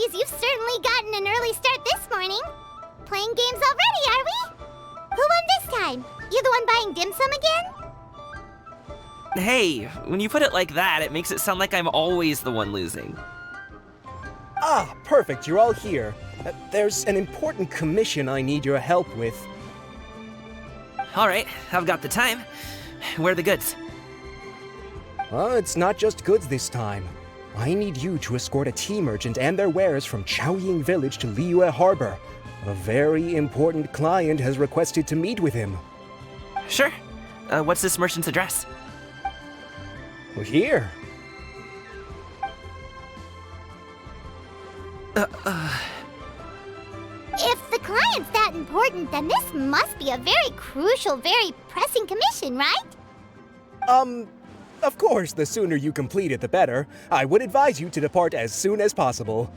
Apologies, you've certainly gotten an early start this morning. Playing games already, are we? Who won this time? You the one buying dim sum again? Hey, when you put it like that, it makes it sound like I'm always the one losing. Ah, perfect, you're all here. There's an important commission I need your help with. Alright, I've got the time. Where are the goods? Well, it's not just goods this time. I need you to escort a tea merchant and their wares from Chaoying Village to Liyue Harbor. A very important client has requested to meet with him. Sure. What's this merchant's address? Well, here. If the client's that important, then this must be a very crucial, very pressing commission, right? Of course, the sooner you complete it, the better. I would advise you to depart as soon as possible.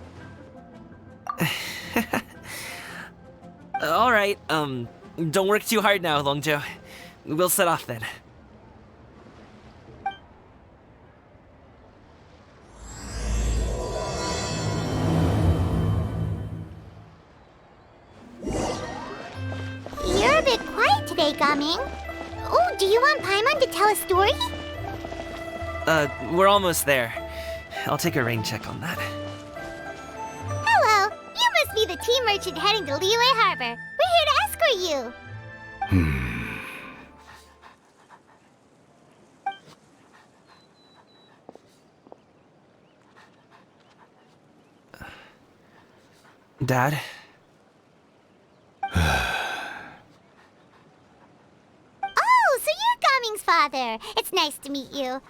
Alright, don't work too hard now, Longjo. We'll set off then. You're a bit quiet today, Gaming. Oh, do you want Paimon to tell a story? We're almost there. I'll take a rain check on that. Hello, you must be the tea merchant heading to Liyue Harbor. We're here to escort you. Dad? Oh, so you're Gaming's father. It's nice to meet you.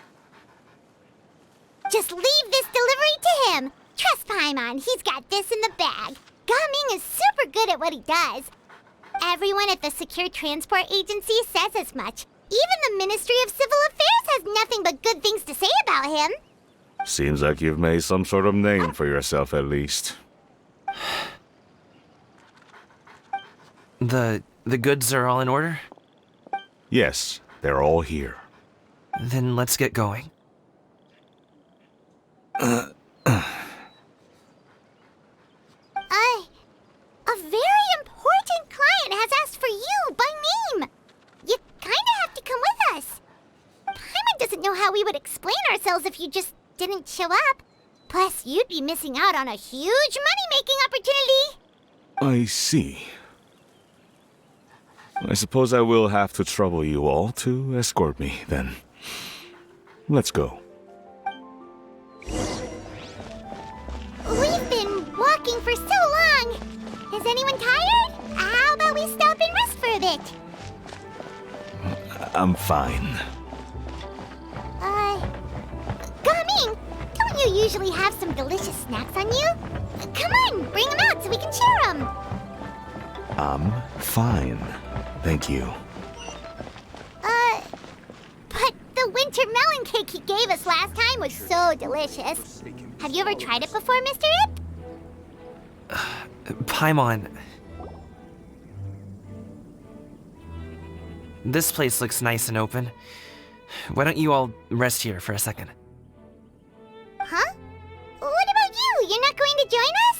Just leave this delivery to him. Trust Paimon, he's got this in the bag. Gaming is super good at what he does. Everyone at the Secure Transport Agency says as much. Even the Ministry of Civil Affairs has nothing but good things to say about him. Seems like you've made some sort of name for yourself at least. The goods are all in order? Yes, they're all here. Then let's get going. A very important client has asked for you by name. You kinda have to come with us. Paimon doesn't know how we would explain ourselves if you just didn't show up. Plus, you'd be missing out on a huge money-making opportunity. I see. I suppose I will have to trouble you all to escort me, then. Let's go. We've been walking for so long. Is anyone tired? How about we stop and rest for a bit? I'm fine. Gaming, don't you usually have some delicious snacks on you? Come on, bring them out so we can share them. I'm fine. Thank you. But the winter melon cake he gave us last time was so delicious. Have you ever tried it before, Mr. Ip? Paimon. This place looks nice and open. Why don't you all rest here for a second? Huh? What about you? You're not going to join us?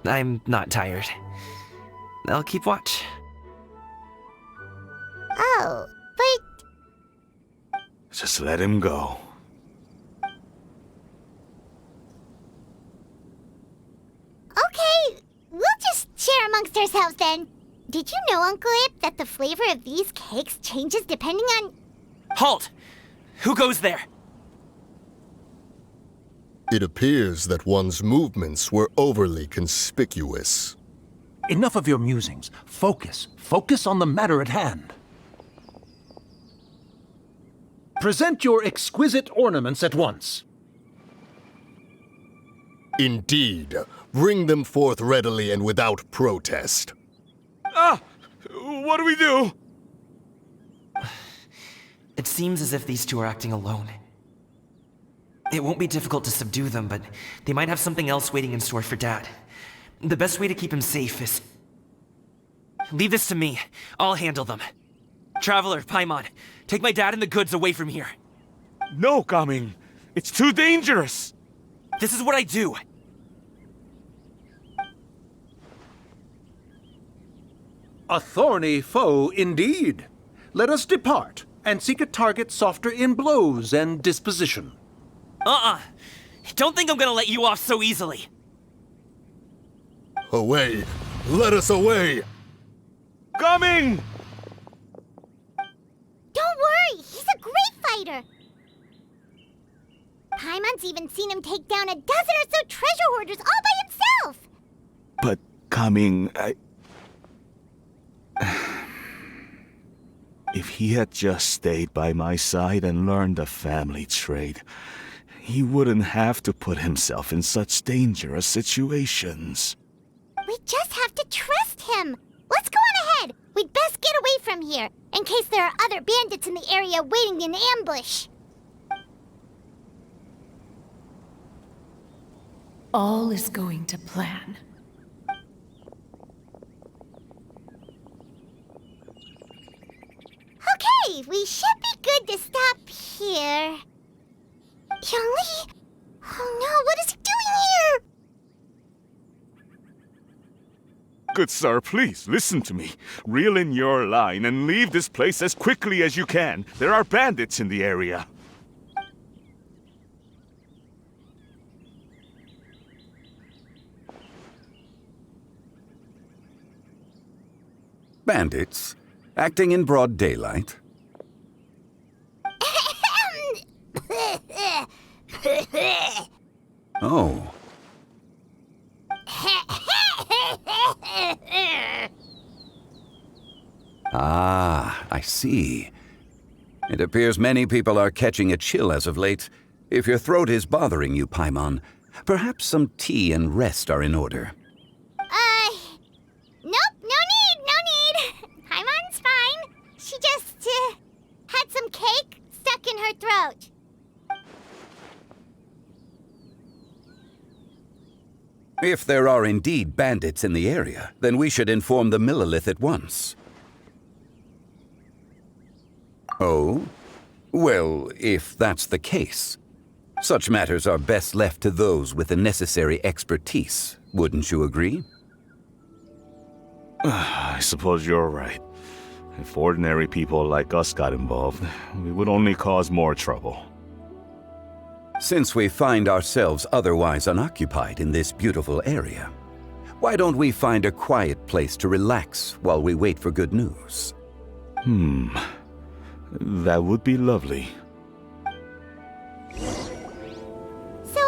I'm not tired. I'll keep watch. Oh, but Just let him go. okay, we'll just share amongst ourselves then. Did you know, Uncle Ip, that the flavor of these cakes changes depending on... Halt! Who goes there? It appears that one's movements were overly conspicuous. Enough of your musings. Focus. Focus on the matter at hand. Present your exquisite ornaments at once. Indeed, bring them forth readily and without protest. Ah! What do we do? It seems as if these two are acting alone. It won't be difficult to subdue them, but they might have something else waiting in store for Dad. The best way to keep him safe is... Leave this to me. I'll handle them. Traveler, Paimon, take my dad and the goods away from here. No, Gaming. It's too dangerous. This is what I do. A thorny foe indeed. Let us depart and seek a target softer in blows and disposition. Don't think I'm gonna let you off so easily. Away! Let us away! Coming! Don't worry, he's a great fighter. Paimon's even seen him take down a dozen or so treasure hoarders all by himself. But coming, If he had just stayed by my side and learned the family trade, he wouldn't have to put himself in such dangerous situations. We just have to trust him. Let's go on ahead. We'd best get away from here, in case there are other bandits in the area waiting in ambush. All is going to plan. Okay, we should be good to stop here. Yangli? Oh no, what is he doing here? Good sir, please listen to me. Reel in your line and leave this place as quickly as you can. There are bandits in the area. Bandits? Acting in broad daylight? Oh. Ah, I see. It appears many people are catching a chill as of late. If your throat is bothering you, Paimon, perhaps some tea and rest are in order. Nope, no need. Paimon's fine. She just, had some cake stuck in her throat. If there are indeed bandits in the area, then we should inform the Millelith at once. Oh? Well, if that's the case, such matters are best left to those with the necessary expertise, wouldn't you agree? I suppose you're right. If ordinary people like us got involved, we would only cause more trouble. Since we find ourselves otherwise unoccupied in this beautiful area, why don't we find a quiet place to relax while we wait for good news? That would be lovely. So,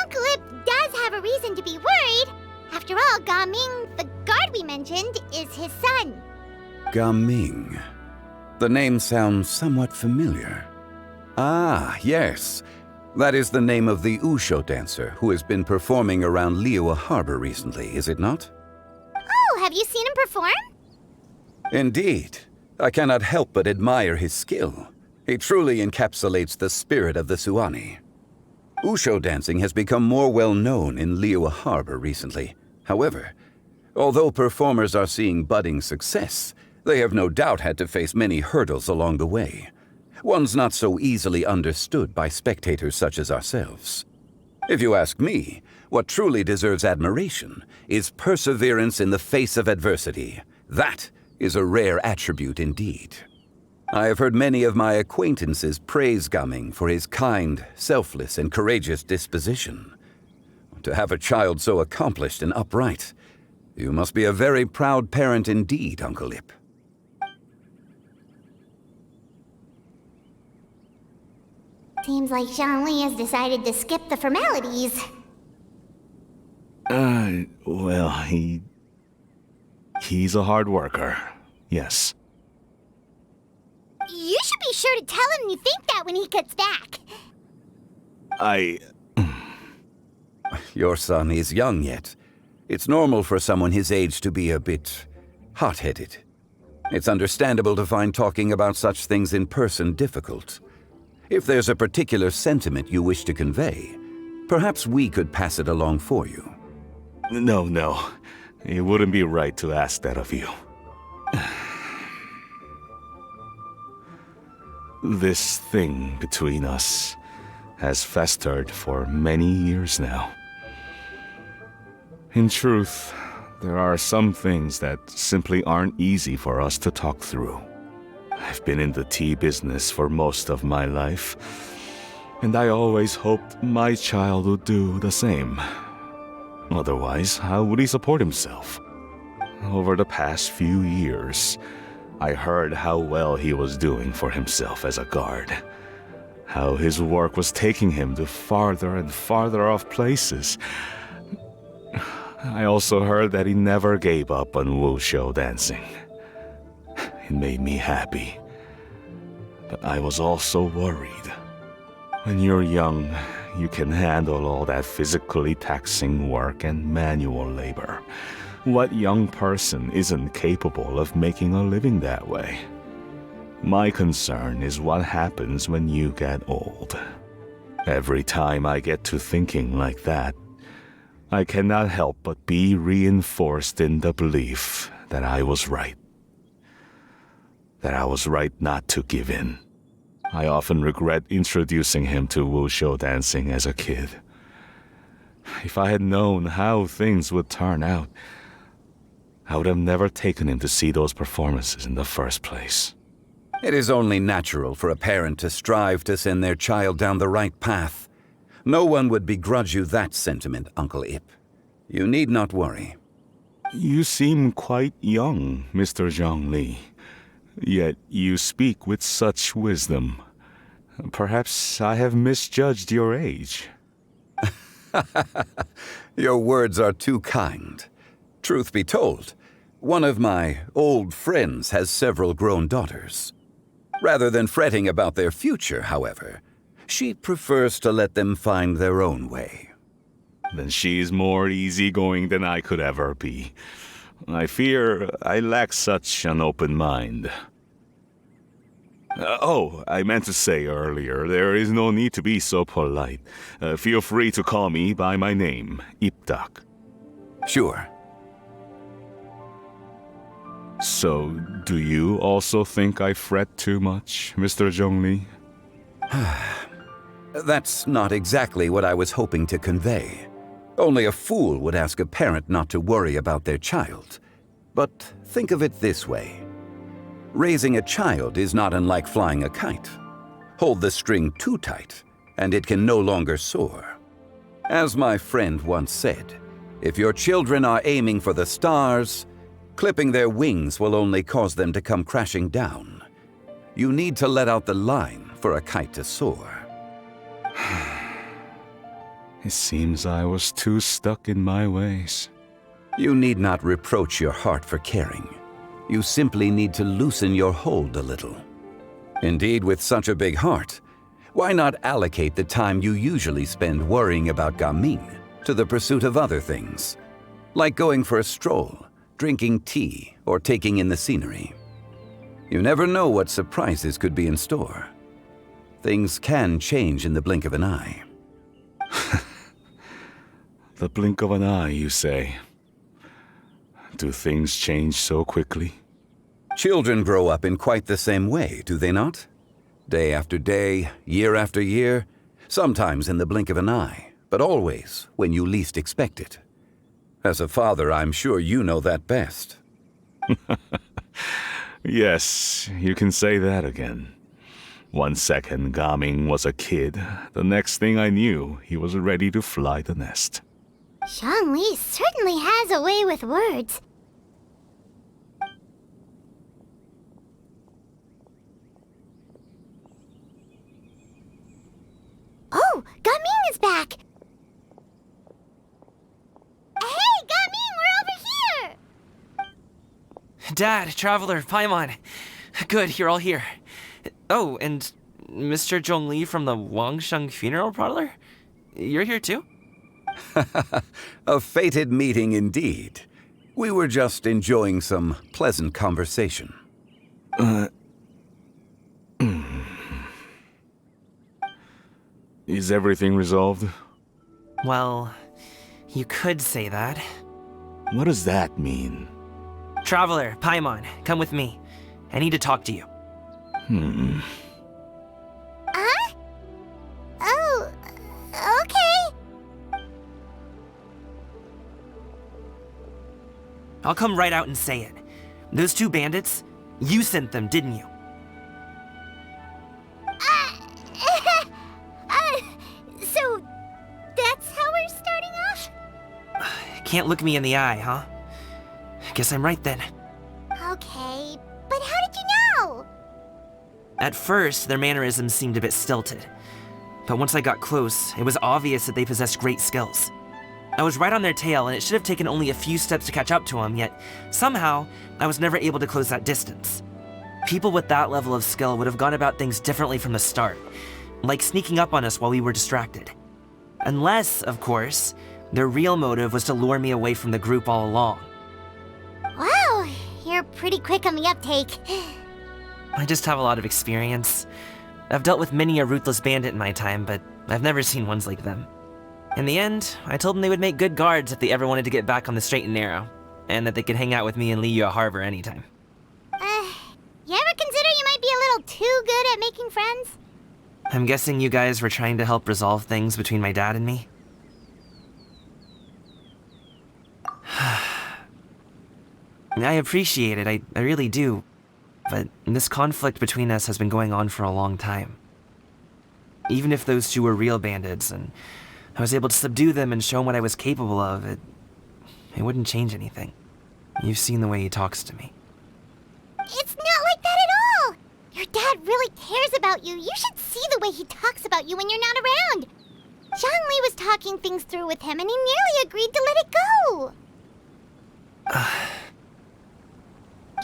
Uncle Ip does have a reason to be worried. After all, Gaming, the guard we mentioned, is his son. Gaming. The name sounds somewhat familiar. Ah, yes. That is the name of the Usho dancer who has been performing around Liyue Harbor recently, is it not? Oh, have you seen him perform? Indeed. I cannot help but admire his skill. He truly encapsulates the spirit of the Suani. Usho dancing has become more well known in Liyue Harbor recently. However, although performers are seeing budding success, they have no doubt had to face many hurdles along the way. One's not so easily understood by spectators such as ourselves. If you ask me, what truly deserves admiration is perseverance in the face of adversity. That is a rare attribute indeed. I have heard many of my acquaintances praise Gaming for his kind, selfless, and courageous disposition. To have a child so accomplished and upright, you must be a very proud parent indeed, Uncle Ip. Seems like Zhongli has decided to skip the formalities. Well, he's a hard worker. Yes. You should be sure to tell him you think that when he gets back. Your son is young yet. It's normal for someone his age to be a bit hot-headed. It's understandable to find talking about such things in person difficult. If there's a particular sentiment you wish to convey, perhaps we could pass it along for you. No. It wouldn't be right to ask that of you. This thing between us, has festered for many years now. In truth, there are some things that simply aren't easy for us to talk through. I've been in the tea business for most of my life, and I always hoped my child would do the same. Otherwise, how would he support himself? Over the past few years, I heard how well he was doing for himself as a guard. How his work was taking him to farther and farther off places. I also heard that he never gave up on wushou dancing. It made me happy. But I was also worried. When you're young, you can handle all that physically taxing work and manual labor. What young person isn't capable of making a living that way? My concern is what happens when you get old. Every time I get to thinking like that, I cannot help but be reinforced in the belief that I was right. That I was right not to give in. I often regret introducing him to wushou dancing as a kid. If I had known how things would turn out, I would have never taken him to see those performances in the first place. It is only natural for a parent to strive to send their child down the right path. No one would begrudge you that sentiment, Uncle Ip. You need not worry. You seem quite young, Mr. Zhongli. Yet you speak with such wisdom. Perhaps I have misjudged your age. Your words are too kind. Truth be told, one of my old friends has several grown daughters. Rather than fretting about their future, however, she prefers to let them find their own way. Then she's more easygoing than I could ever be. I fear I lack such an open mind. I meant to say earlier, there is no need to be so polite. Feel free to call me by my name, Ipdak. Sure. So, do you also think I fret too much, Mr. Zhongli? That's not exactly what I was hoping to convey. Only a fool would ask a parent not to worry about their child. But think of it this way. Raising a child is not unlike flying a kite. Hold the string too tight, and it can no longer soar. As my friend once said, if your children are aiming for the stars, clipping their wings will only cause them to come crashing down. You need to let out the line for a kite to soar. It seems I was too stuck in my ways. You need not reproach your heart for caring. You simply need to loosen your hold a little. Indeed, with such a big heart, why not allocate the time you usually spend worrying about Gaming to the pursuit of other things, like going for a stroll, drinking tea, or taking in the scenery? You never know what surprises could be in store. Things can change in the blink of an eye. The blink of an eye, you say? Do things change so quickly? Children grow up in quite the same way, do they not? Day after day, year after year, sometimes in the blink of an eye, but always when you least expect it. As a father, I'm sure you know that best. Yes, you can say that again. 1 second, Gaming was a kid. The next thing I knew, he was ready to fly the nest. Zhongli certainly has a way with words. Oh, Gaming is back! Hey, Gaming, we're over here! Dad, Traveler, Paimon. Good, you're all here. Oh, and Mr. Zhongli from the Wangsheng funeral parlor? You're here too? A fated meeting indeed. We were just enjoying some pleasant conversation. Is everything resolved? Well, you could say that. What does that mean? Traveler, Paimon, come with me. I need to talk to you. Huh? Oh, I'll come right out and say it. Those two bandits, you sent them, didn't you? So that's how we're starting off? Can't look me in the eye, huh? Guess I'm right then. Okay, but how did you know? At first, their mannerisms seemed a bit stilted. But once I got close, it was obvious that they possessed great skills. I was right on their tail, and it should have taken only a few steps to catch up to them, yet somehow, I was never able to close that distance. People with that level of skill would have gone about things differently from the start, like sneaking up on us while we were distracted. Unless, of course, their real motive was to lure me away from the group all along. Wow, you're pretty quick on the uptake. I just have a lot of experience. I've dealt with many a ruthless bandit in my time, but I've never seen ones like them. In the end, I told them they would make good guards if they ever wanted to get back on the straight and narrow, and that they could hang out with me in Liyue Harbor anytime. You ever consider you might be a little too good at making friends? I'm guessing you guys were trying to help resolve things between my dad and me? I appreciate it, I really do. But this conflict between us has been going on for a long time. Even if those two were real bandits, and I was able to subdue them and show them what I was capable of, it wouldn't change anything. You've seen the way he talks to me. It's not like that at all! Your dad really cares about you. You should see the way he talks about you when you're not around. Zhongli was talking things through with him, and he nearly agreed to let it go.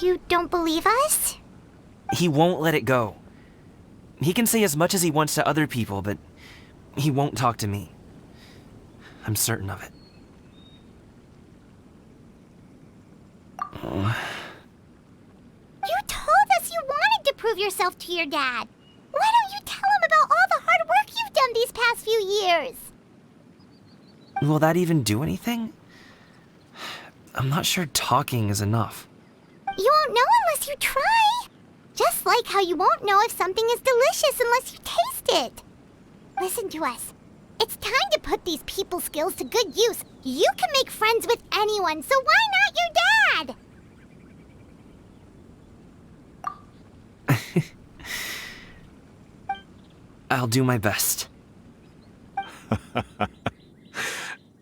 You don't believe us? He won't let it go. He can say as much as he wants to other people, but he won't talk to me. I'm certain of it. You told us you wanted to prove yourself to your dad. Why don't you tell him about all the hard work you've done these past few years? Will that even do anything? I'm not sure talking is enough. You won't know unless you try. Just like how you won't know if something is delicious unless you taste it. Listen to us. It's time to put these people skills to good use. You can make friends with anyone, so why not your dad? I'll do my best.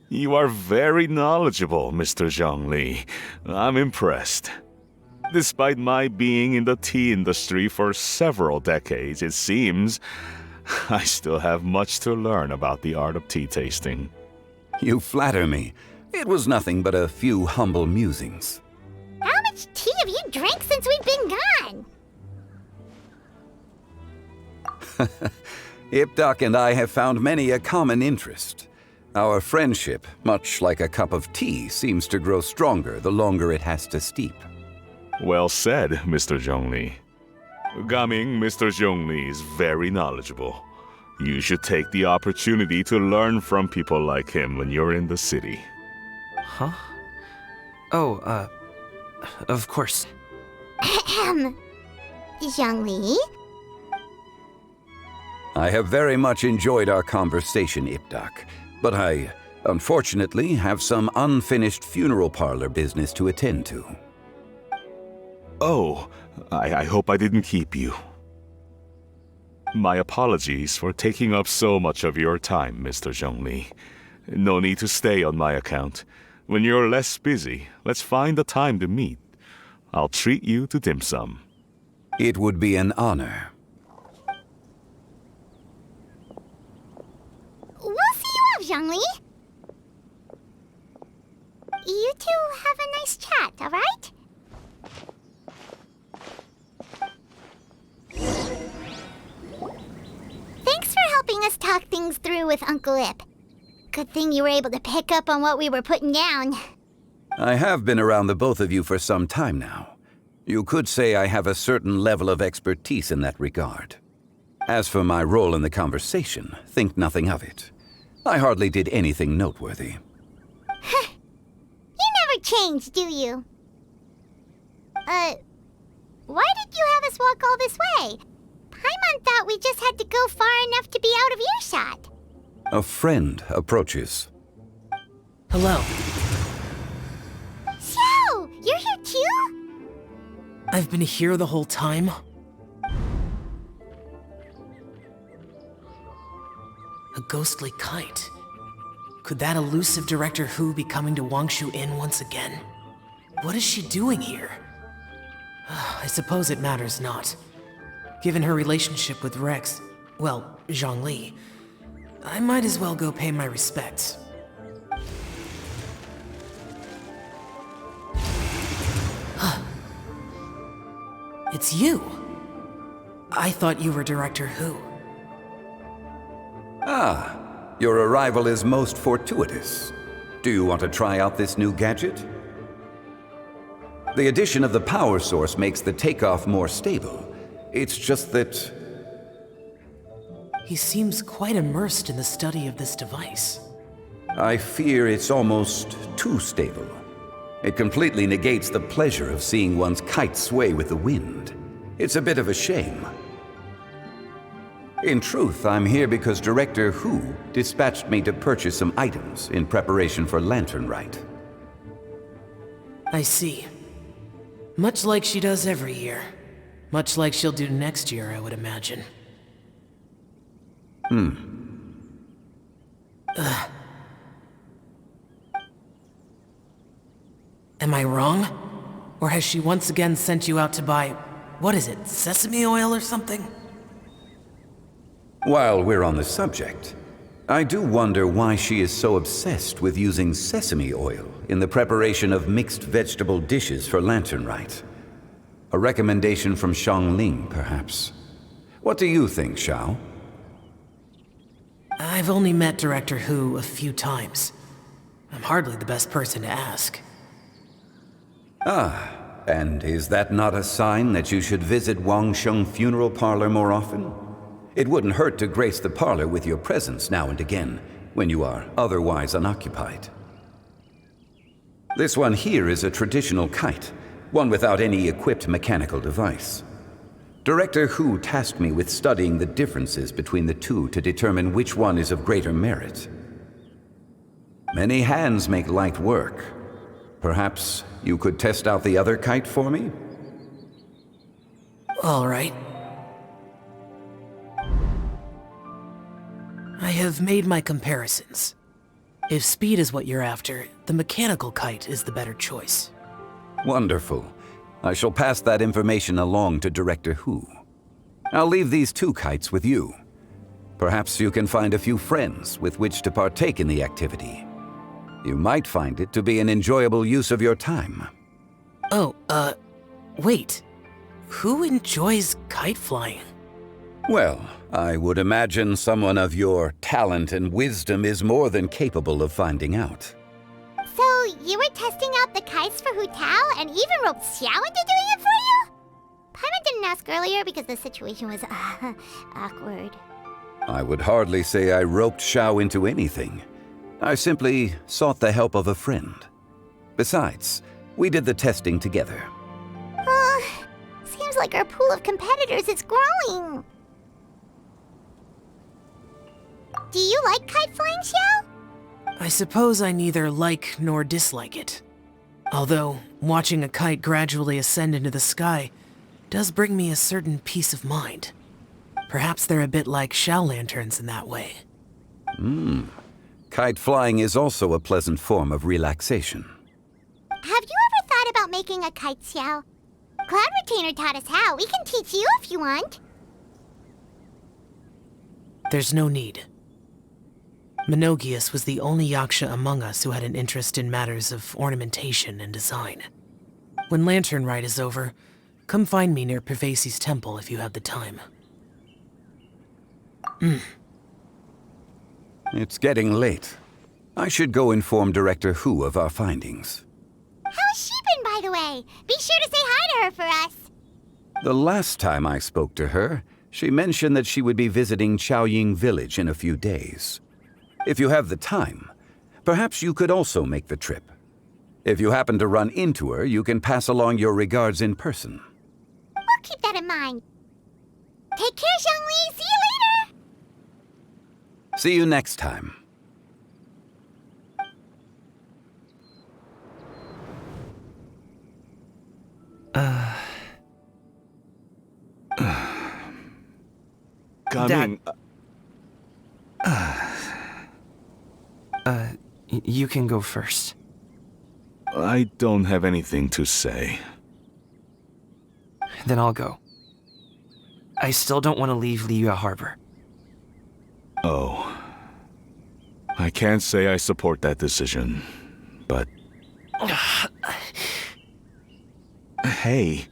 You are very knowledgeable, Mr. Zhongli. I'm impressed. Despite my being in the tea industry for several decades, it seems I still have much to learn about the art of tea tasting. You flatter me. It was nothing but a few humble musings. How much tea have you drank since we've been gone? Ipdak and I have found many a common interest. Our friendship, much like a cup of tea, seems to grow stronger the longer it has to steep. Well said, Mr. Zhongli. Gaming, Mr. Zhongli is very knowledgeable. You should take the opportunity to learn from people like him when you're in the city. Huh? Oh, of course. Ahem. Zhongli? I have very much enjoyed our conversation, Ipdak, but I, unfortunately, have some unfinished funeral parlor business to attend to. Oh, I hope I didn't keep you. My apologies for taking up so much of your time, Mr. Zhongli. No need to stay on my account. When you're less busy, let's find a time to meet. I'll treat you to dim sum. It would be an honor. We'll see you off, Zhongli. You two have a nice chat, all right? Thanks for helping us talk things through with Uncle Ip. Good thing you were able to pick up on what we were putting down. I have been around the both of you for some time now. You could say I have a certain level of expertise in that regard. As for my role in the conversation, think nothing of it. I hardly did anything noteworthy. You never change, do you? Why did you have us walk all this way? Paimon thought we just had to go far enough to be out of earshot. A friend approaches. Hello. So, I've been here the whole time? A ghostly kite. Could that elusive Director Hu be coming to Wangshu Inn once again? What is she doing here? I suppose it matters not. Given her relationship with Rex, well, Zhongli, I might as well go pay my respects. It's you! I thought you were Director Hu. Ah, your arrival is most fortuitous. Do you want to try out this new gadget? The addition of the power source makes the takeoff more stable. It's just that... He seems quite immersed in the study of this device. I fear it's almost too stable. It completely negates the pleasure of seeing one's kite sway with the wind. It's a bit of a shame. In truth, I'm here because Director Hu dispatched me to purchase some items in preparation for Lantern Rite. I see. Much like she does every year. Much like she'll do next year, I would imagine. Am I wrong? Or has she once again sent you out to buy, what is it, sesame oil or something? While we're on the subject, I do wonder why she is so obsessed with using sesame oil in the preparation of mixed vegetable dishes for Lantern Rite. A recommendation from Xiangling, perhaps. What do you think, Xiao? I've only met Director Hu a few times. I'm hardly the best person to ask. Ah, and is that not a sign that you should visit Wangsheng Funeral Parlor more often? It wouldn't hurt to grace the parlor with your presence now and again, when you are otherwise unoccupied. This one here is a traditional kite, one without any equipped mechanical device. Director Hu tasked me with studying the differences between the two to determine which one is of greater merit. Many hands make light work. Perhaps you could test out the other kite for me? All right. I have made my comparisons. If speed is what you're after, the mechanical kite is the better choice. Wonderful. I shall pass that information along to Director Hu. I'll leave these two kites with you. Perhaps you can find a few friends with which to partake in the activity. You might find it to be an enjoyable use of your time. Oh, wait. Who enjoys kite flying? Well, I would imagine someone of your talent and wisdom is more than capable of finding out. So, you were testing out the kites for Hu Tao and even roped Xiao into doing it for you? Paimon didn't ask earlier because the situation was, awkward. I would hardly say I roped Xiao into anything. I simply sought the help of a friend. Besides, we did the testing together. Seems like our pool of competitors is growing. Do you like kite flying, Xiao? I suppose I neither like nor dislike it. Although, watching a kite gradually ascend into the sky does bring me a certain peace of mind. Perhaps they're a bit like Xiao lanterns in that way. Kite flying is also a pleasant form of relaxation. Have you ever thought about making a kite, Xiao? Cloud Retainer taught us how. We can teach you if you want. There's no need. Menogius was the only Yaksha among us who had an interest in matters of ornamentation and design. When Lantern Rite is over, come find me near Pervasi's temple if you have the time. It's getting late. I should go inform Director Hu of our findings. How's she been, by the way? Be sure to say hi to her for us. The last time I spoke to her, she mentioned that she would be visiting Chaoying Village in a few days. If you have the time, perhaps you could also make the trip. If you happen to run into her, you can pass along your regards in person. We'll keep that in mind. Take care, Zhongli. See you later. See you next time. Coming. You can go first. I don't have anything to say. Then I'll go. I still don't want to leave Liyue Harbor. Oh. I can't say I support that decision, but... Hey,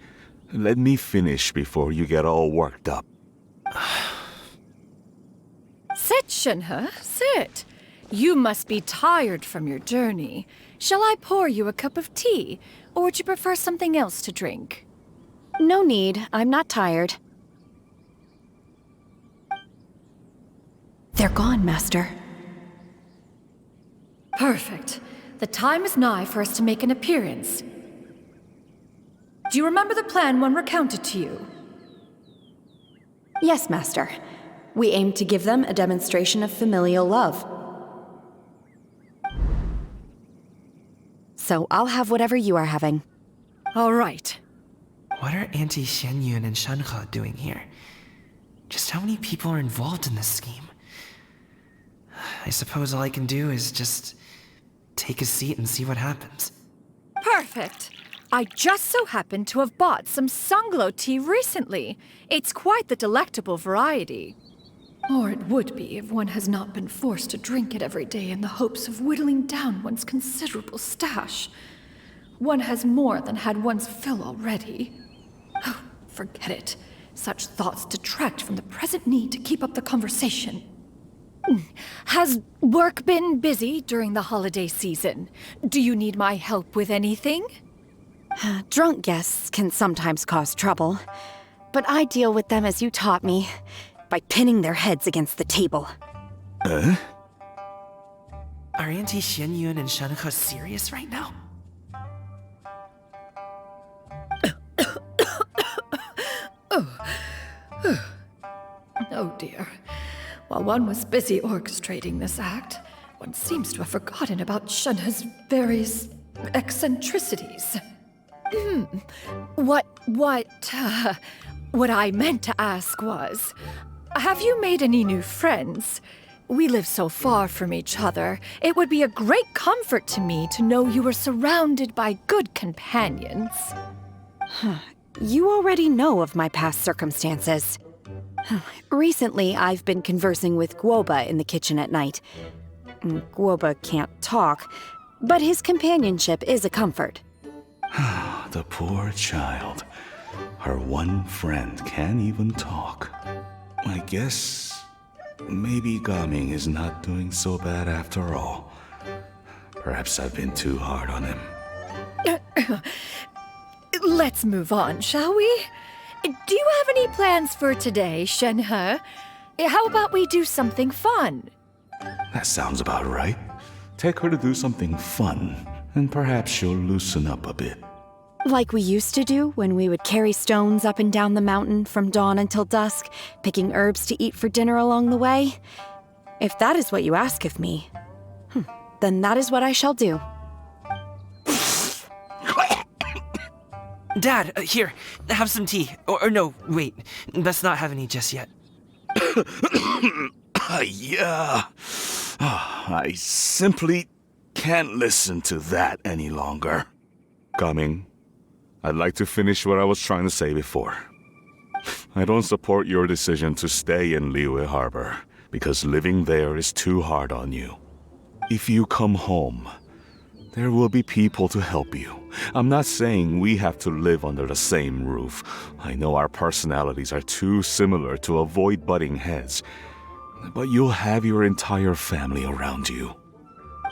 let me finish before you get all worked up. Sit, Shenhe, sit. You must be tired from your journey. Shall I pour you a cup of tea, or would you prefer something else to drink? No need. I'm not tired. They're gone, Master. Perfect. The time is nigh for us to make an appearance. Do you remember the plan when recounted to you? Yes, Master. We aim to give them a demonstration of familial love. So I'll have whatever you are having. All right. What are Auntie Xianyun and Shenhe doing here? Just how many people are involved in this scheme? I suppose all I can do is just take a seat and see what happens. Perfect. I just so happen to have bought some Sunglow tea recently. It's quite the delectable variety. Or it would be if one has not been forced to drink it every day in the hopes of whittling down one's considerable stash. One has more than had one's fill already. Oh, forget it. Such thoughts detract from the present need to keep up the conversation. Has work been busy during the holiday season? Do you need my help with anything? Drunk guests can sometimes cause trouble, but I deal with them as you taught me, by pinning their heads against the table. Are Auntie Xianyun and Shenhe serious right now? Oh dear. While one was busy orchestrating this act, one seems to have forgotten about Shenhe's various eccentricities. What I meant to ask was, have you made any new friends? We live so far from each other. It would be a great comfort to me to know you were surrounded by good companions. You already know of my past circumstances. Recently, I've been conversing with Guoba in the kitchen at night. Guoba can't talk, but his companionship is a comfort. The poor child. Her one friend can't even talk. I guess maybe Gaming is not doing so bad after all. Perhaps I've been too hard on him. Let's move on, shall we? Do you have any plans for today, Shenhe? How about we do something fun? That sounds about right. Take her to do something fun, and perhaps she'll loosen up a bit. Like we used to do when we would carry stones up and down the mountain from dawn until dusk, picking herbs to eat for dinner along the way? If that is what you ask of me, then that is what I shall do. Dad, here, have some tea. Or no, wait, let's not have any just yet. Yeah. I simply can't listen to that any longer. Coming. I'd like to finish what I was trying to say before. I don't support your decision to stay in Liyue Harbor, because living there is too hard on you. If you come home, there will be people to help you. I'm not saying we have to live under the same roof. I know our personalities are too similar to avoid butting heads. But you'll have your entire family around you.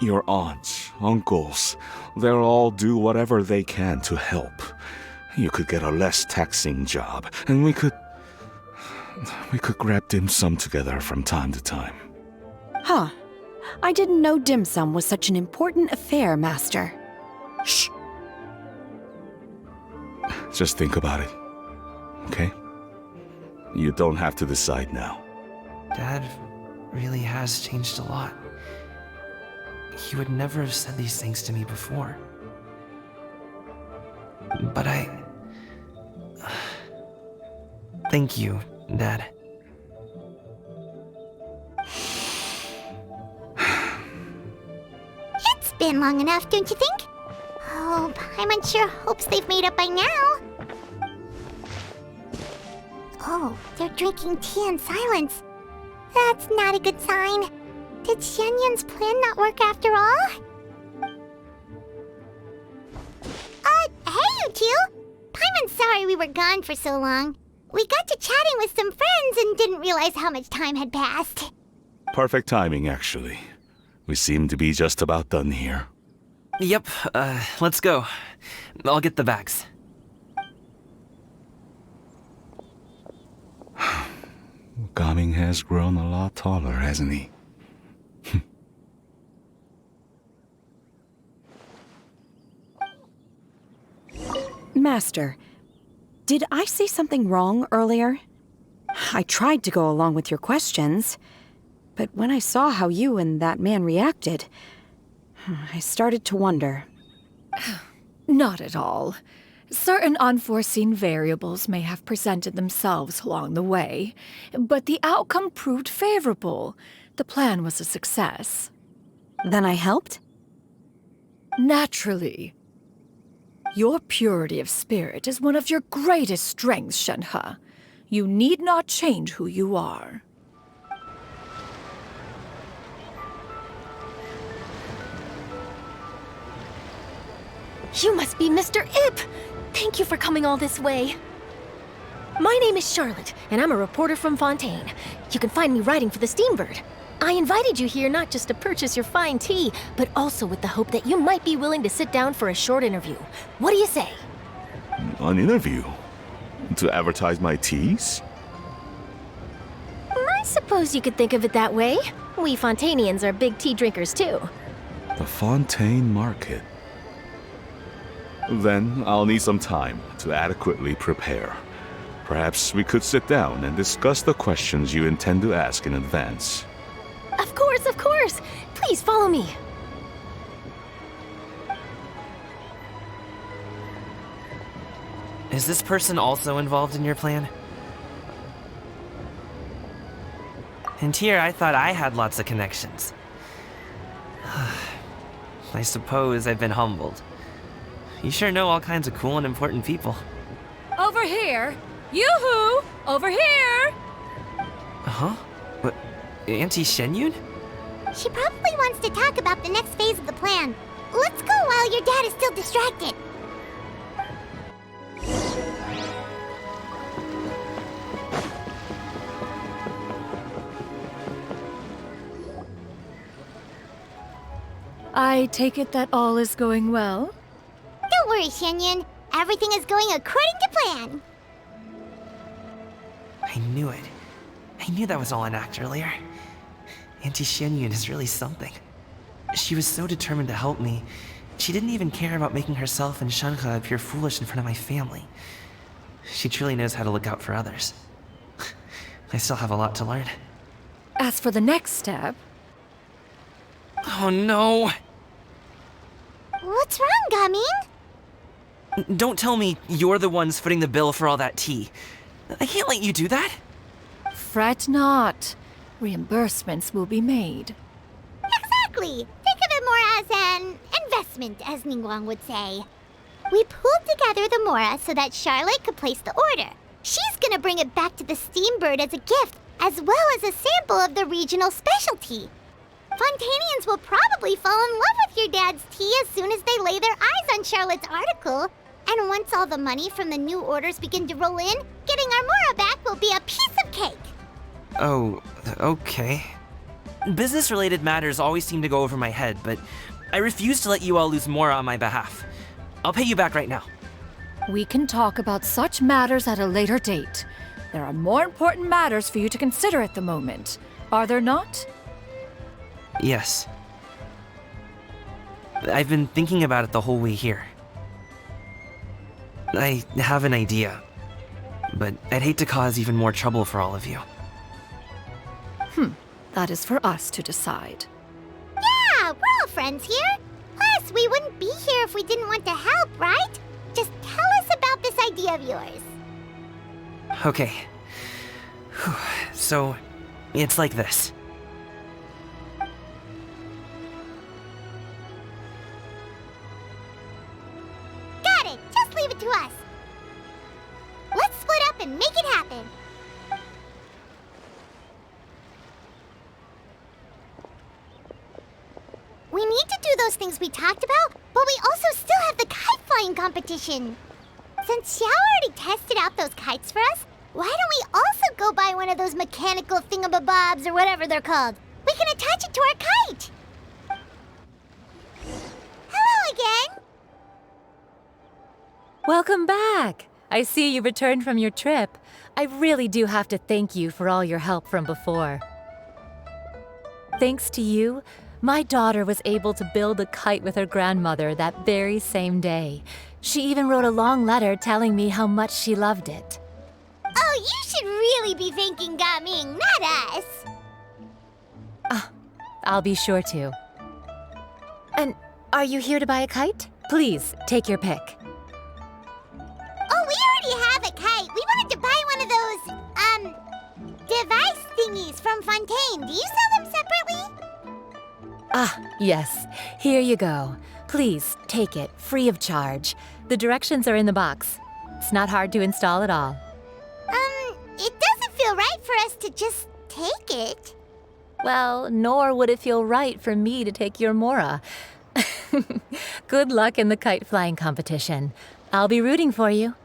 Your aunts, uncles, they'll all do whatever they can to help. You could get a less taxing job, and we could grab dim sum together from time to time. Huh. I didn't know dim sum was such an important affair, Master. Shh. Just think about it, okay? You don't have to decide now. Dad really has changed a lot. He would never have said these things to me before. But thank you, Dad. long enough, don't you think? Oh, Paimon sure hopes they've made up by now. Oh, they're drinking tea in silence. That's not a good sign. Did Xianyun's plan not work after all? Hey, you two! Paimon's sorry we were gone for so long. We got to chatting with some friends and didn't realize how much time had passed. Perfect timing, actually. We seem to be just about done here. Yep, let's go. I'll get the bags. Gaming has grown a lot taller, hasn't he? Master, did I say something wrong earlier? I tried to go along with your questions, but when I saw how you and that man reacted, I started to wonder. Not at all. Certain unforeseen variables may have presented themselves along the way, but the outcome proved favorable. The plan was a success. Then I helped? Naturally. Your purity of spirit is one of your greatest strengths, Shenhe. You need not change who you are. You must be Mr. Ip! Thank you for coming all this way. My name is Charlotte, and I'm a reporter from Fontaine. You can find me writing for the Steambird. I invited you here not just to purchase your fine tea, but also with the hope that you might be willing to sit down for a short interview. What do you say? An interview? To advertise my teas? I suppose you could think of it that way. We Fontainians are big tea drinkers too. The Fontaine Market. Then I'll need some time to adequately prepare. Perhaps we could sit down and discuss the questions you intend to ask in advance. Of course, of course! Please follow me. Is this person also involved in your plan? And here I thought I had lots of connections. I suppose I've been humbled. You sure know all kinds of cool and important people. Over here! Yoo-hoo! Over here! Huh? What? Auntie Shenyun? She probably wants to talk about the next phase of the plan. Let's go while your dad is still distracted. I take it that all is going well? Don't worry, Shenyun. Everything is going according to plan. I knew it. I knew that was all an act earlier. Auntie Shenyun is really something. She was so determined to help me. She didn't even care about making herself and Shenhe appear foolish in front of my family. She truly knows how to look out for others. I still have a lot to learn. As for the next step... Oh no! What's wrong, Gaming? Don't tell me you're the ones footing the bill for all that tea. I can't let you do that. Fret not. Reimbursements will be made. Exactly! Think of it more as an investment, as Ningguang would say. We pooled together the Mora so that Charlotte could place the order. She's gonna bring it back to the Steambird as a gift, as well as a sample of the regional specialty. Fontainians will probably fall in love with your dad's tea as soon as they lay their eyes on Charlotte's article. And once all the money from the new orders begin to roll in, getting our Mora back will be a piece of cake. Oh, okay. Business-related matters always seem to go over my head, but I refuse to let you all lose Mora on my behalf. I'll pay you back right now. We can talk about such matters at a later date. There are more important matters for you to consider at the moment, are there not? Yes. I've been thinking about it the whole way here. I have an idea, but I'd hate to cause even more trouble for all of you. That is for us to decide. Yeah, we're all friends here. Plus, we wouldn't be here if we didn't want to help, right? Just tell us about this idea of yours. Okay. So, it's like this. and make it happen. We need to do those things we talked about, but we also still have the kite flying competition. Since Xiao already tested out those kites for us, why don't we also go buy one of those mechanical thingamabobs or whatever they're called? We can attach it to our kite. Hello again. Welcome back. I see you returned from your trip. I really do have to thank you for all your help from before. Thanks to you, my daughter was able to build a kite with her grandmother that very same day. She even wrote a long letter telling me how much she loved it. Oh, you should really be thanking Gaming, not us. I'll be sure to. And are you here to buy a kite? Please, take your pick. Oh, we already have a kite. We wanted to buy one of those, device thingies from Fontaine. Do you sell them separately? Yes. Here you go. Please, take it, free of charge. The directions are in the box. It's not hard to install at all. It doesn't feel right for us to just take it. Well, nor would it feel right for me to take your Mora. Good luck in the kite flying competition. I'll be rooting for you.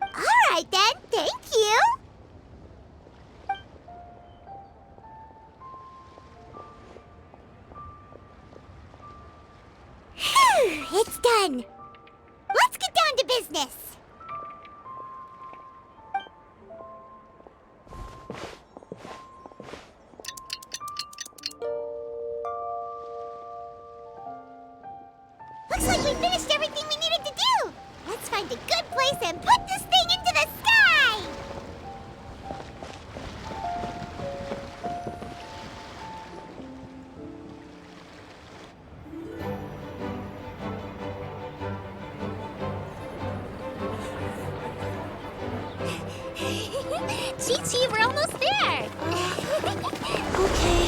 All right then, thank you. Phew, it's done. Let's get down to business. Looks like we finished everything we needed to do. Let's find a good place and put this thing into the sky! Chi-Chi, we're almost there! Okay.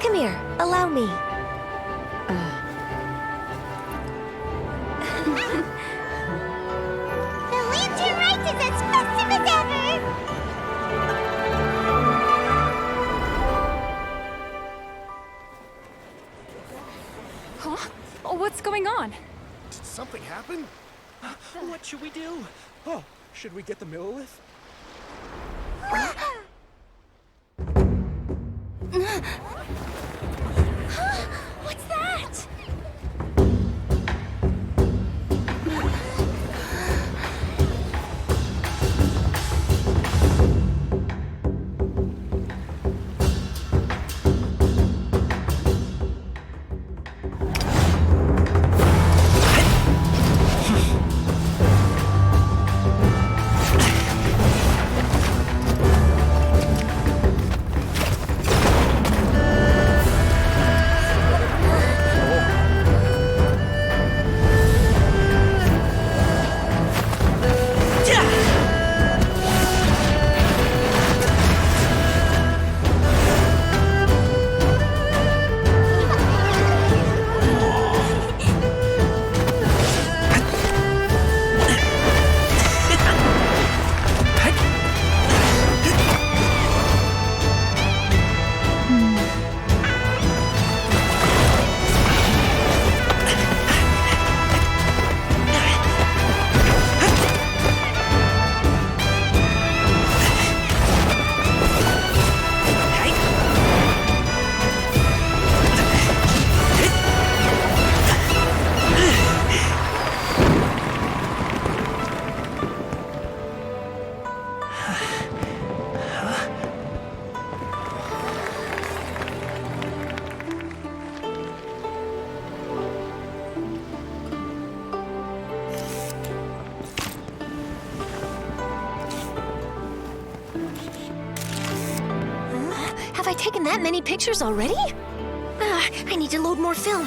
Come here, allow me. The lantern rite is as festive as ever! Huh? Oh, what's going on? Did something happen? What should we do? Oh, should we get the Millilith? What's that? Have I taken that many pictures already? I need to load more film.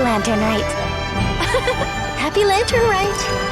lantern rite. Happy lantern rite.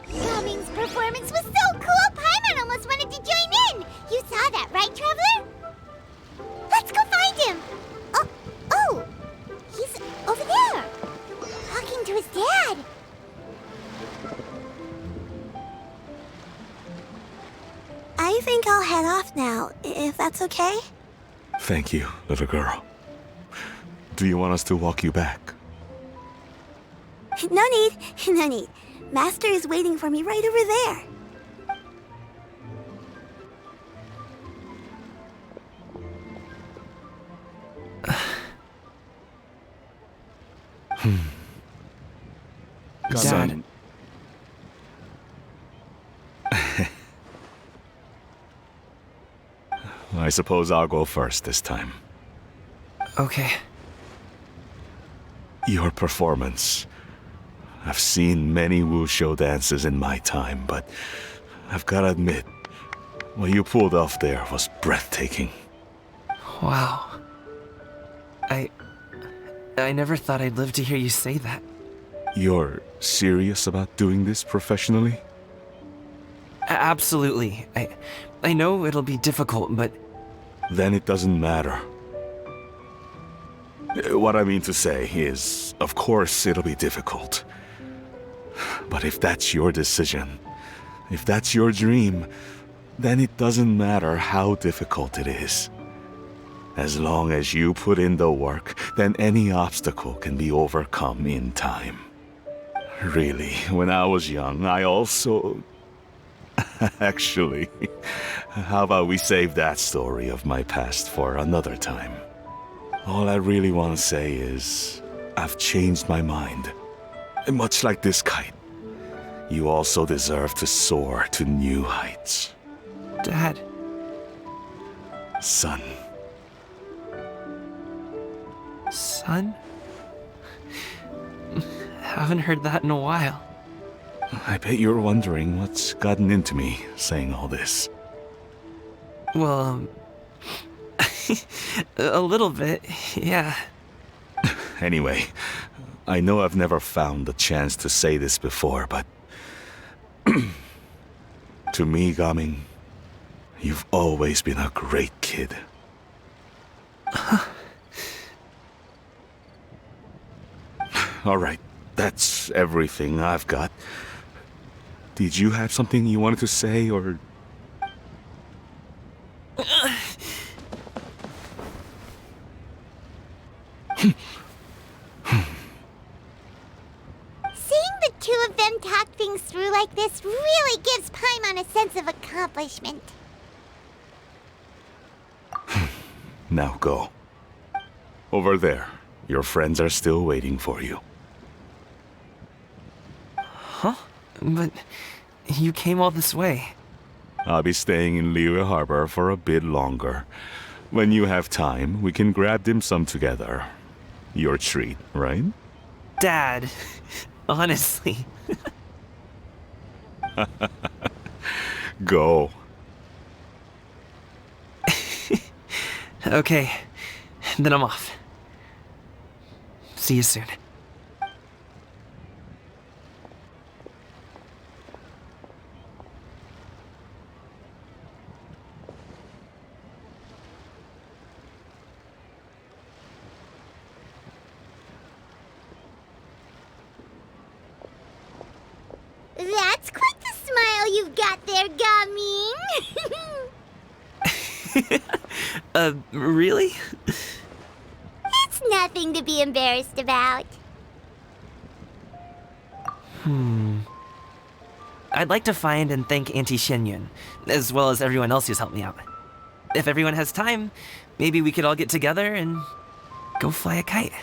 Gamin's performance was so cool, Paimon almost wanted to join in! You saw that, right, Traveler? Let's go find him! Oh! He's over there! Talking to his dad! I think I'll head off now, if that's okay? Thank you, little girl. Do you want us to walk you back? No need, no need. Master is waiting for me right over there. Dad. Son. I suppose I'll go first this time. Okay. Your performance. I've seen many wushou dances in my time, but I've gotta admit, what you pulled off there was breathtaking. Wow. I never thought I'd live to hear you say that. You're serious about doing this professionally? Absolutely. I know it'll be difficult, but... Then it doesn't matter. What I mean to say is, of course it'll be difficult. But if that's your decision, if that's your dream, then it doesn't matter how difficult it is. As long as you put in the work, then any obstacle can be overcome in time. Really, when I was young, I also... Actually, how about we save that story of my past for another time? All I really want to say is, I've changed my mind. And much like this kite, you also deserve to soar to new heights. Dad. Son. Son? Haven't heard that in a while. I bet you're wondering what's gotten into me saying all this. Well, a little bit, yeah. Anyway, I know I've never found the chance to say this before, but... to me, Gaming, you've always been a great kid. Alright, that's everything I've got. Did you have something you wanted to say, or... Seeing the two of them talk things through like this really gives Paimon a sense of accomplishment. Now go. Over there. Your friends are still waiting for you. Huh? But you came all this way. I'll be staying in Liyue Harbor for a bit longer. When you have time, we can grab dim sum together. Your treat, right? Dad, honestly. Go. Okay, then I'm off. See you soon. That's quite the smile you've got there, Gaming. Really? It's nothing to be embarrassed about. I'd like to find and thank Auntie Shenyun, as well as everyone else who's helped me out. If everyone has time, maybe we could all get together and go fly a kite.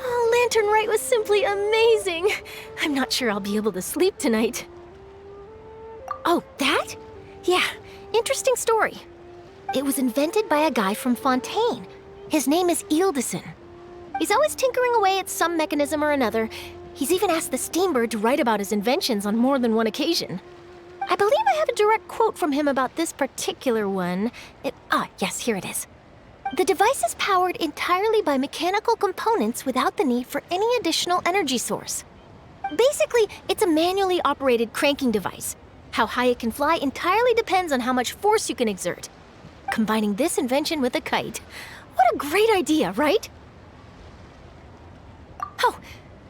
Oh, Lantern Rite was simply amazing. I'm not sure I'll be able to sleep tonight. Oh, that? Yeah, interesting story. It was invented by a guy from Fontaine. His name is Ildison. He's always tinkering away at some mechanism or another. He's even asked the Steambird to write about his inventions on more than one occasion. I believe I have a direct quote from him about this particular one. Yes, here it is. The device is powered entirely by mechanical components without the need for any additional energy source. Basically, it's a manually operated cranking device. How high it can fly entirely depends on how much force you can exert. Combining this invention with a kite. What a great idea, right? Oh,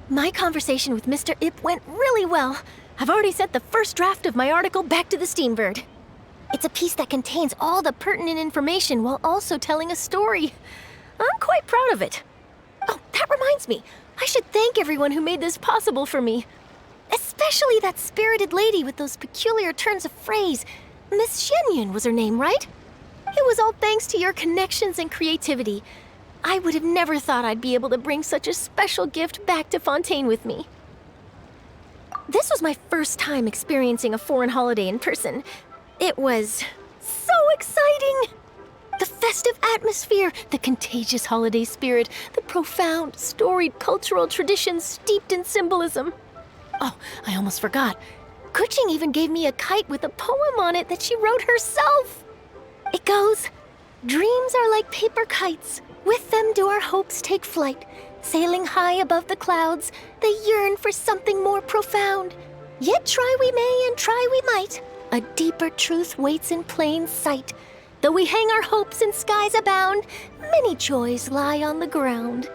my conversation with Mr. Ip went really well. I've already sent the first draft of my article back to the Steambird. It's a piece that contains all the pertinent information while also telling a story. I'm quite proud of it. Oh, that reminds me. I should thank everyone who made this possible for me. Especially that spirited lady with those peculiar turns of phrase. Miss Shenyun was her name, right? It was all thanks to your connections and creativity. I would have never thought I'd be able to bring such a special gift back to Fontaine with me. This was my first time experiencing a foreign holiday in person. It was so exciting! The festive atmosphere, the contagious holiday spirit, the profound, storied cultural traditions steeped in symbolism. Oh, I almost forgot. Kuching even gave me a kite with a poem on it that she wrote herself. It goes, "Dreams are like paper kites. With them do our hopes take flight. Sailing high above the clouds, they yearn for something more profound. Yet try we may and try we might. A deeper truth waits in plain sight. Though we hang our hopes in skies abound, many joys lie on the ground."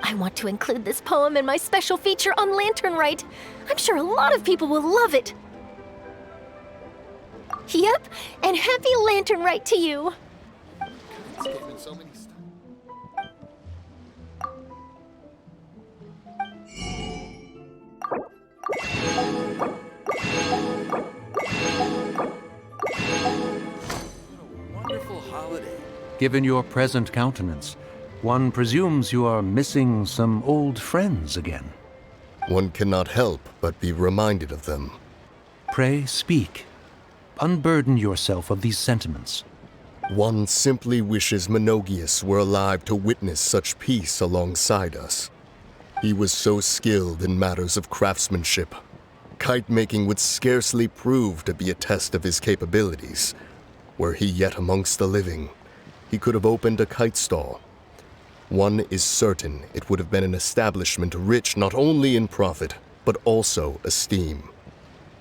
I want to include this poem in my special feature on Lantern Rite. I'm sure a lot of people will love it. Yep, and happy Lantern Rite to you. Wonderful holiday. Given your present countenance, one presumes you are missing some old friends again. One cannot help but be reminded of them. Pray speak. Unburden yourself of these sentiments. One simply wishes Menogius were alive to witness such peace alongside us. He was so skilled in matters of craftsmanship. Kite-making would scarcely prove to be a test of his capabilities. Were he yet amongst the living, he could have opened a kite stall. One is certain it would have been an establishment rich not only in profit, but also esteem.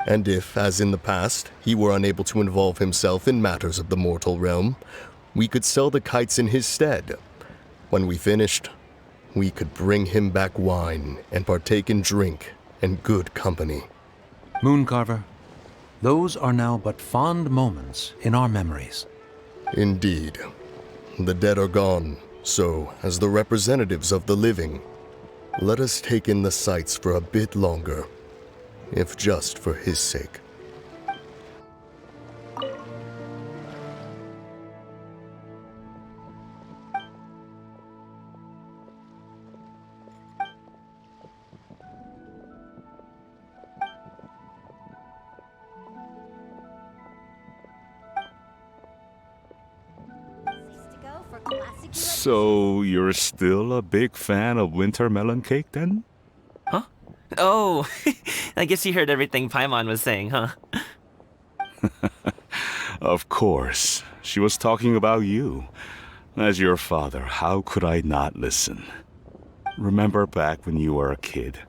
And if, as in the past, he were unable to involve himself in matters of the mortal realm, we could sell the kites in his stead. When we finished, we could bring him back wine and partake in drink and good company. Mooncarver, those are now but fond moments in our memories. Indeed. The dead are gone, so, as the representatives of the living, let us take in the sights for a bit longer, if just for his sake. So, you're still a big fan of winter melon cake then? Huh? Oh, I guess you heard everything Paimon was saying, huh? Of course. She was talking about you. As your father, how could I not listen? Remember back when you were a kid,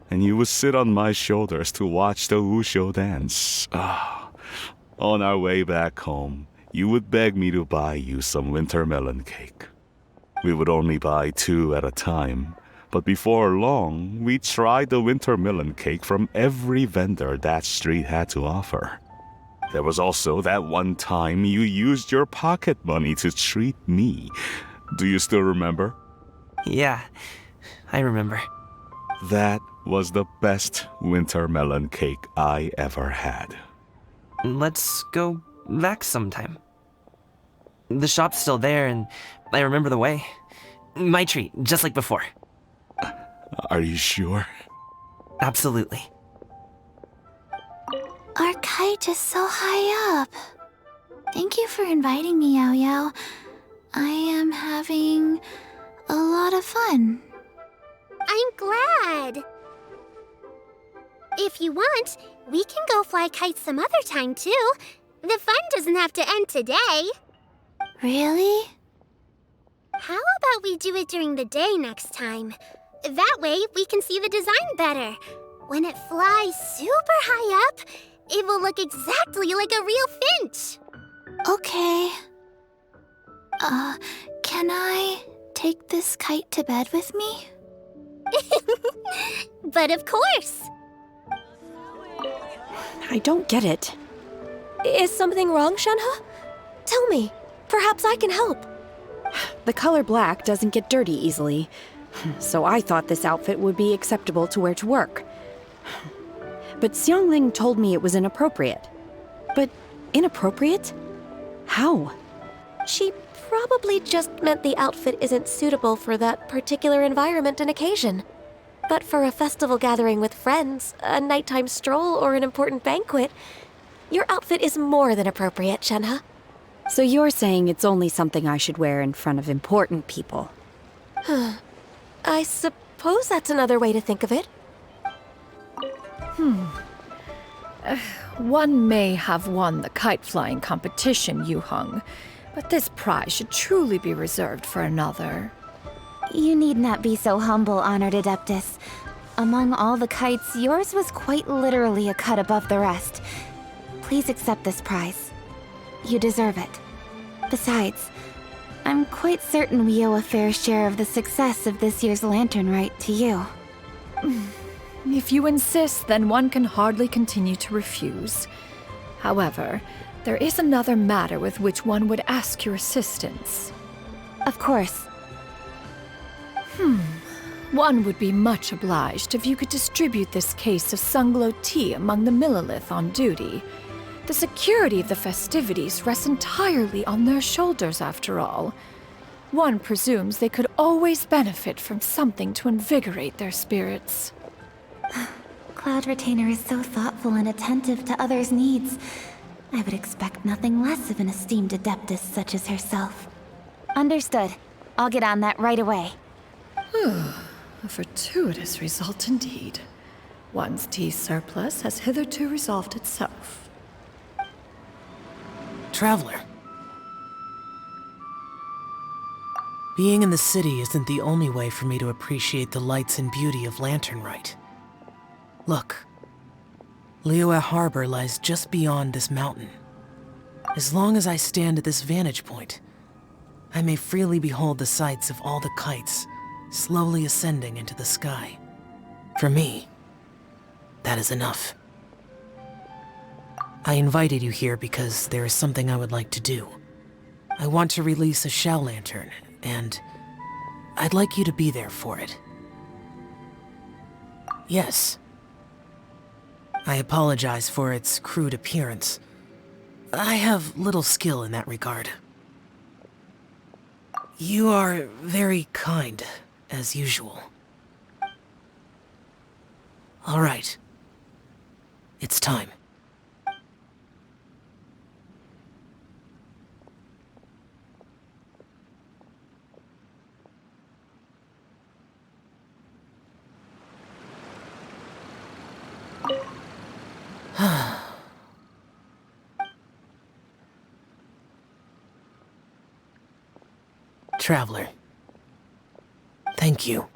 and you would sit on my shoulders to watch the Wushu dance. On our way back home, you would beg me to buy you some winter melon cake. We would only buy 2 at a time, but before long, we tried the winter melon cake from every vendor that street had to offer. There was also that one time you used your pocket money to treat me. Do you still remember? Yeah, I remember. That was the best winter melon cake I ever had. Let's go back sometime. The shop's still there, and I remember the way. My treat, just like before. Are you sure? Absolutely. Our kite is so high up. Thank you for inviting me, Yao Yao. I am having a lot of fun. I'm glad. If you want, we can go fly kites some other time, too. The fun doesn't have to end today. Really? How about we do it during the day next time? That way, we can see the design better. When it flies super high up, it will look exactly like a real finch. Okay. Can I take this kite to bed with me? But of course. I don't get it. Is something wrong, Shenhe? Tell me. Perhaps I can help. The color black doesn't get dirty easily, so I thought this outfit would be acceptable to wear to work. But Xiangling told me it was inappropriate. But inappropriate? How? She probably just meant the outfit isn't suitable for that particular environment and occasion. But for a festival gathering with friends, a nighttime stroll, or an important banquet, your outfit is more than appropriate, Shenhe. So you're saying it's only something I should wear in front of important people? I suppose that's another way to think of it. One may have won the kite flying competition, Yu Heng, but this prize should truly be reserved for another. You need not be so humble, Honored Adeptus. Among all the kites, yours was quite literally a cut above the rest. Please accept this prize. You deserve it. Besides, I'm quite certain we owe a fair share of the success of this year's lantern rite to you. If you insist, then one can hardly continue to refuse. However, there is another matter with which one would ask your assistance. Of course. One would be much obliged if you could distribute this case of Sunglow tea among the Millilith on duty. The security of the festivities rests entirely on their shoulders, after all. One presumes they could always benefit from something to invigorate their spirits. Cloud Retainer is so thoughtful and attentive to others' needs. I would expect nothing less of an esteemed adeptus such as herself. Understood. I'll get on that right away. A fortuitous result indeed. One's tea surplus has hitherto resolved itself. Traveler. Being in the city isn't the only way for me to appreciate the lights and beauty of Lantern Rite. Look. Liyue Harbor lies just beyond this mountain. As long as I stand at this vantage point, I may freely behold the sights of all the kites slowly ascending into the sky. For me, that is enough. I invited you here because there is something I would like to do. I want to release a Shao Lantern, and I'd like you to be there for it. Yes. I apologize for its crude appearance. I have little skill in that regard. You are very kind, as usual. All right. It's time. Traveler. Thank you.